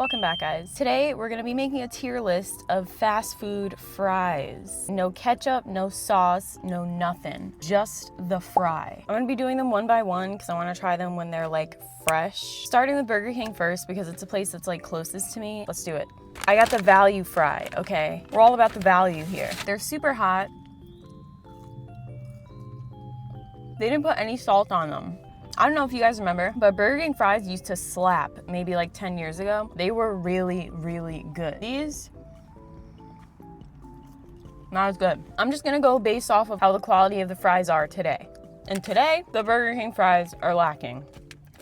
Welcome back, guys. Today we're gonna be making a tier list of fast food fries. No ketchup, no sauce, no nothing. Just the fry. I'm gonna be doing them one by one because I wanna try them when they're like fresh. Starting with Burger King first because it's a place that's like closest to me. Let's do it. I got the value fry, okay? We're all about the value here. They're super hot. They didn't put any salt on them. I don't know if you guys remember, but Burger King fries used to slap maybe like 10 years ago. They were really, really good. These, not as good. I'm just gonna go based off of how the quality of the fries are today. And today, the Burger King fries are lacking.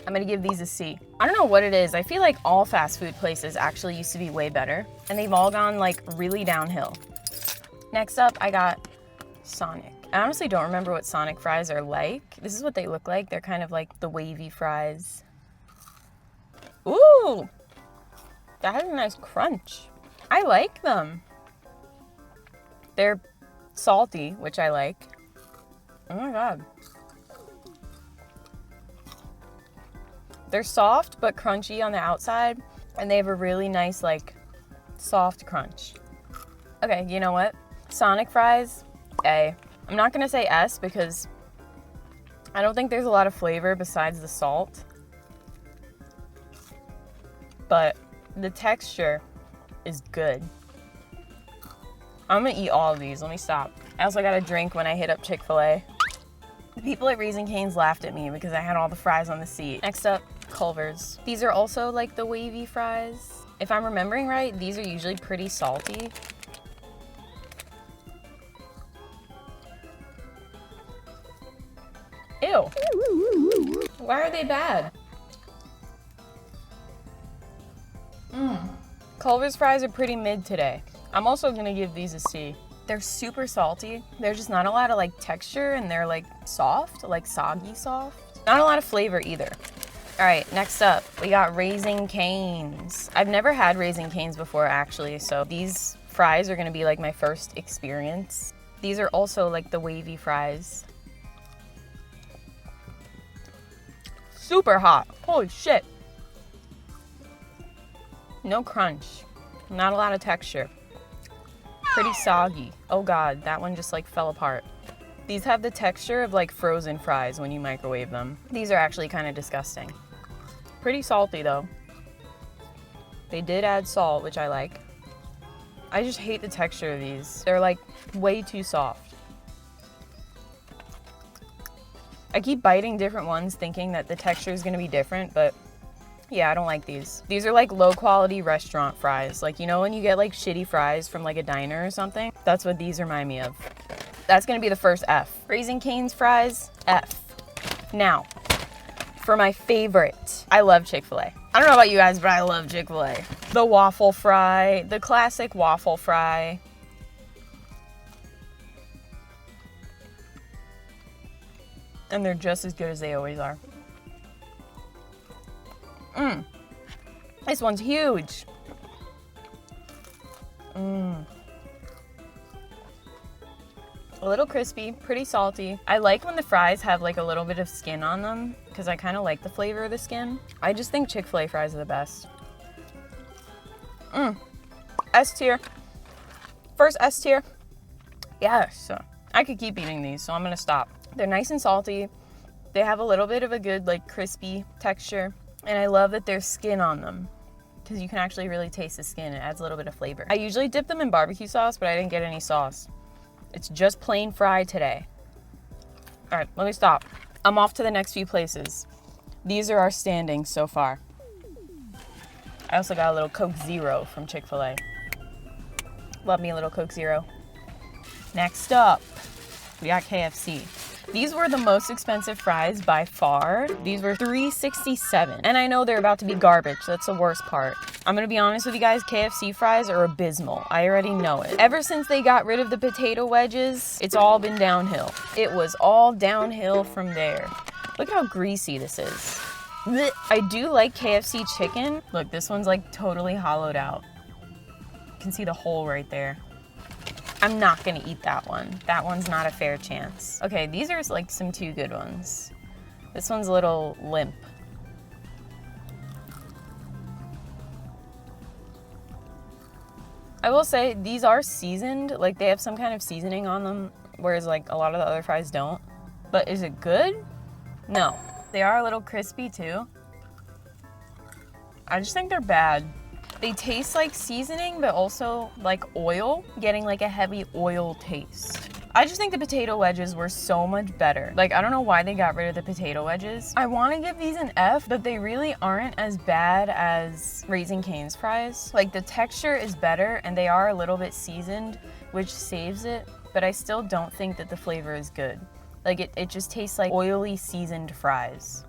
I'm gonna give these a C. I don't know what it is. I feel like all fast food places actually used to be way better, and they've all gone like really downhill. Next up, I got Sonic. I honestly don't remember what Sonic fries are like. This is what they look like. They're kind of like the wavy fries. Ooh, that has a nice crunch. I like them. They're salty, which I like. Oh my God. They're soft but crunchy on the outside, and they have a really nice like soft crunch. Okay, you know what? Sonic fries, A. I'm not gonna say S because I don't think there's a lot of flavor besides the salt. But the texture is good. I'm gonna eat all of these. Let me stop. I also got a drink when I hit up Chick-fil-A. The people at Raising Cane's laughed at me because I had all the fries on the seat. Next up, Culver's. These are also like the wavy fries. If I'm remembering right, these are usually pretty salty. Ew. Why are they bad? Culver's fries are pretty mid today. I'm also gonna give these a C. They're super salty. There's just not a lot of like texture, and they're like soft, like soggy soft. Not a lot of flavor either. All right, next up, we got Raising Cane's. I've never had Raising Cane's before actually, so these fries are gonna be like my first experience. These are also like the wavy fries. Super hot. Holy shit. No crunch. Not a lot of texture. Pretty soggy. Oh God, that one just like fell apart. These have the texture of like frozen fries when you microwave them. These are actually kind of disgusting. Pretty salty though. They did add salt, which I like. I just hate the texture of these. They're like way too soft. I keep biting different ones thinking that the texture is gonna be different, but yeah, I don't like these. These are like low quality restaurant fries. Like, you know when you get like shitty fries from like a diner or something? That's what these remind me of. That's gonna be the first F. Raising Cane's fries, F. Now, for my favorite, I love Chick-fil-A. I don't know about you guys, but I love Chick-fil-A. The waffle fry, the classic waffle fry. And they're just as good as they always are. This one's huge. A little crispy, pretty salty. I like when the fries have like a little bit of skin on them because I kind of like the flavor of the skin. I just think Chick-fil-A fries are the best. S tier. First S tier. Yes. I could keep eating these, so I'm gonna stop. They're nice and salty. They have a little bit of a good like crispy texture. And I love that there's skin on them because you can actually really taste the skin. It adds a little bit of flavor. I usually dip them in barbecue sauce, but I didn't get any sauce. It's just plain fry today. All right, let me stop. I'm off to the next few places. These are our standings so far. I also got a little Coke Zero from Chick-fil-A. Love me a little Coke Zero. Next up, we got KFC. These were the most expensive fries by far. These were $3.67. And I know they're about to be garbage. That's the worst part. I'm gonna be honest with you guys, KFC fries are abysmal. I already know it. Ever since they got rid of the potato wedges, it's all been downhill. It was all downhill from there. Look how greasy this is. Blech. I do like KFC chicken. Look, this one's like totally hollowed out. You can see the hole right there. I'm not gonna eat that one. That one's not a fair chance. Okay, these are like some two good ones. This one's a little limp. I will say these are seasoned, like they have some kind of seasoning on them, whereas like a lot of the other fries don't. But is it good? No. They are a little crispy too. I just think they're bad. They taste like seasoning, but also like oil, getting like a heavy oil taste. I just think the potato wedges were so much better. Like, I don't know why they got rid of the potato wedges. I want to give these an F, but they really aren't as bad as Raising Cane's fries. Like, the texture is better and they are a little bit seasoned, which saves it, but I still don't think that the flavor is good. Like, it just tastes like oily seasoned fries.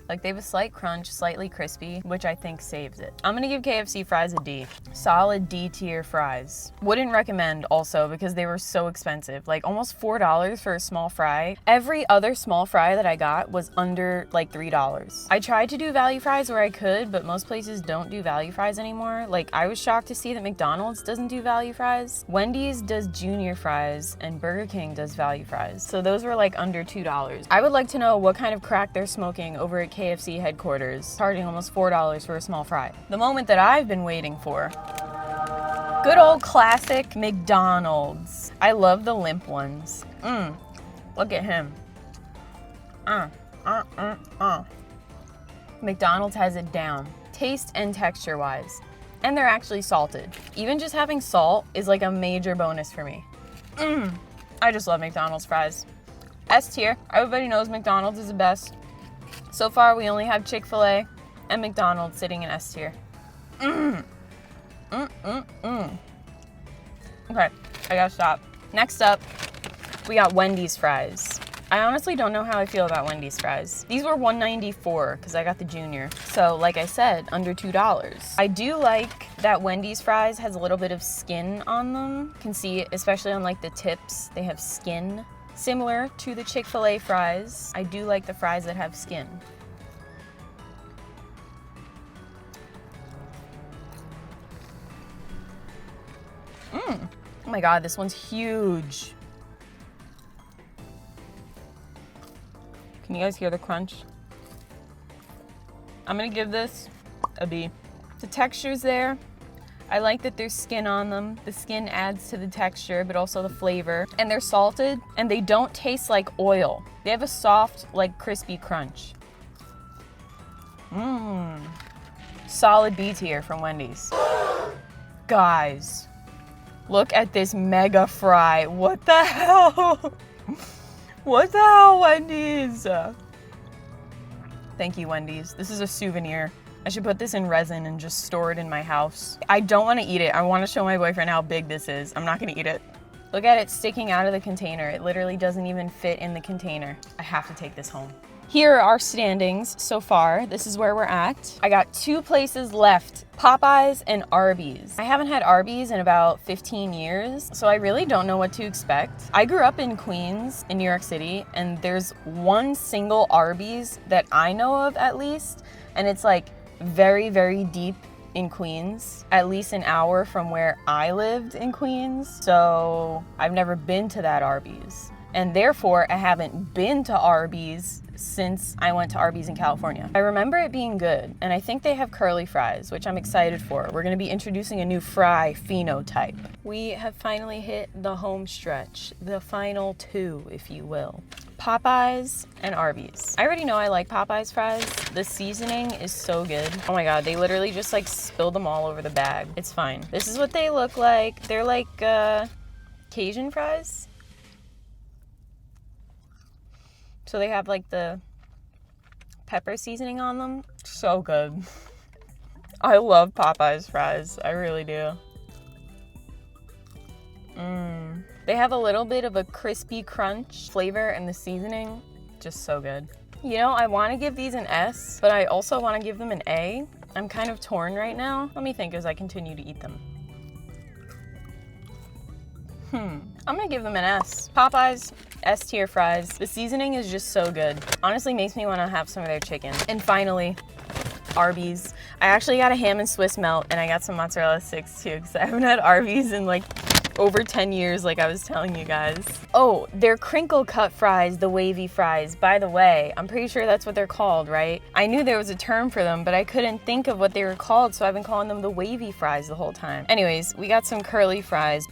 Like, they have a slight crunch, slightly crispy, which I think saves it. I'm gonna give KFC fries a D. Solid D tier fries. Wouldn't recommend also because they were so expensive. Like almost $4 for a small fry. Every other small fry that I got was under like $3. I tried to do value fries where I could, but most places don't do value fries anymore. Like, I was shocked to see that McDonald's doesn't do value fries. Wendy's does junior fries and Burger King does value fries. So those were like under $2. I would like to know what kind of crack they're smoking over at KFC headquarters, charging almost $4 for a small fry. The moment that I've been waiting for. Good old classic McDonald's. I love the limp ones. Look at him. McDonald's has it down, taste and texture wise. And they're actually salted. Even just having salt is like a major bonus for me. I just love McDonald's fries. S tier. Everybody knows McDonald's is the best. So far, we only have Chick-fil-A and McDonald's sitting in S tier. Okay, I gotta stop. Next up, we got Wendy's fries. I honestly don't know how I feel about Wendy's fries. These were $1.94 because I got the junior. So like I said, under $2. I do like that Wendy's fries has a little bit of skin on them. You can see it, especially on like the tips, they have skin. Similar to the Chick-fil-A fries, I do like the fries that have skin. Oh my God, this one's huge. Can you guys hear the crunch? I'm gonna give this a B. The texture's there. I like that there's skin on them. The skin adds to the texture, but also the flavor. And they're salted, and they don't taste like oil. They have a soft, like crispy crunch. Solid B tier from Wendy's. Guys, look at this mega fry. What the hell? What the hell, Wendy's? Thank you, Wendy's. This is a souvenir. I should put this in resin and just store it in my house. I don't want to eat it. I want to show my boyfriend how big this is. I'm not going to eat it. Look at it sticking out of the container. It literally doesn't even fit in the container. I have to take this home. Here are our standings so far. This is where we're at. I got 2 places left, Popeyes and Arby's. I haven't had Arby's in about 15 years, so I really don't know what to expect. I grew up in Queens, in New York City, and there's one single Arby's that I know of at least, and it's like very, very deep in Queens, at least an hour from where I lived in Queens. So I've never been to that Arby's. And therefore, I haven't been to Arby's since I went to Arby's in California. I remember it being good, and I think they have curly fries, which I'm excited for. We're gonna be introducing a new fry phenotype. We have finally hit the home stretch, the final 2, if you will. Popeyes and Arby's. I already know I like Popeyes fries. The seasoning is so good. Oh my God, they literally just like spilled them all over the bag. It's fine. This is what they look like. They're like Cajun fries. So they have like the pepper seasoning on them. So good. I love Popeyes fries. I really do. They have a little bit of a crispy crunch flavor, and the seasoning, just so good. You know, I want to give these an S, but I also want to give them an A. I'm kind of torn right now. Let me think as I continue to eat them. I'm gonna give them an S. Popeyes, S tier fries. The seasoning is just so good. Honestly makes me want to have some of their chicken. And finally, Arby's. I actually got a ham and Swiss melt, and I got some mozzarella sticks too, because I haven't had Arby's in like over 10 years like I was telling you guys. Oh, they're crinkle cut fries, the wavy fries. By the way, I'm pretty sure that's what they're called, right? I knew there was a term for them, but I couldn't think of what they were called, so I've been calling them the wavy fries the whole time. Anyways, we got some curly fries.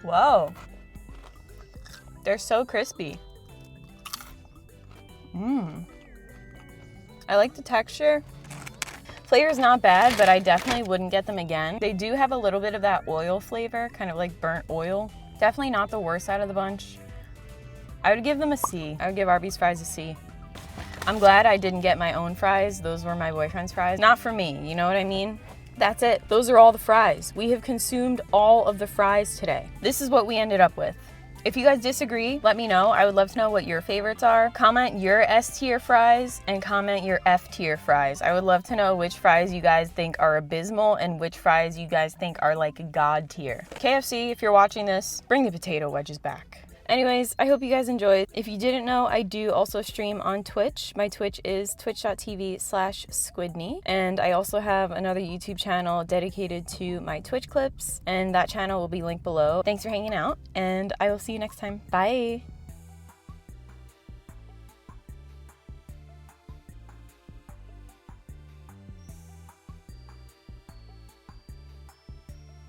Whoa. They're so crispy. I like the texture. Flavor's not bad, but I definitely wouldn't get them again. They do have a little bit of that oil flavor, kind of like burnt oil. Definitely not the worst out of the bunch. I would give them a C. I would give Arby's fries a C. I'm glad I didn't get my own fries. Those were my boyfriend's fries. Not for me, you know what I mean? That's it. Those are all the fries. We have consumed all of the fries today. This is what we ended up with. If you guys disagree, let me know. I would love to know what your favorites are. Comment your S tier fries and comment your F tier fries. I would love to know which fries you guys think are abysmal and which fries you guys think are like God tier. KFC, if you're watching this, bring the potato wedges back. Anyways, I hope you guys enjoyed. If you didn't know, I do also stream on Twitch. My Twitch is twitch.tv/squidney. And I also have another YouTube channel dedicated to my Twitch clips, and that channel will be linked below. Thanks for hanging out, and I will see you next time. Bye.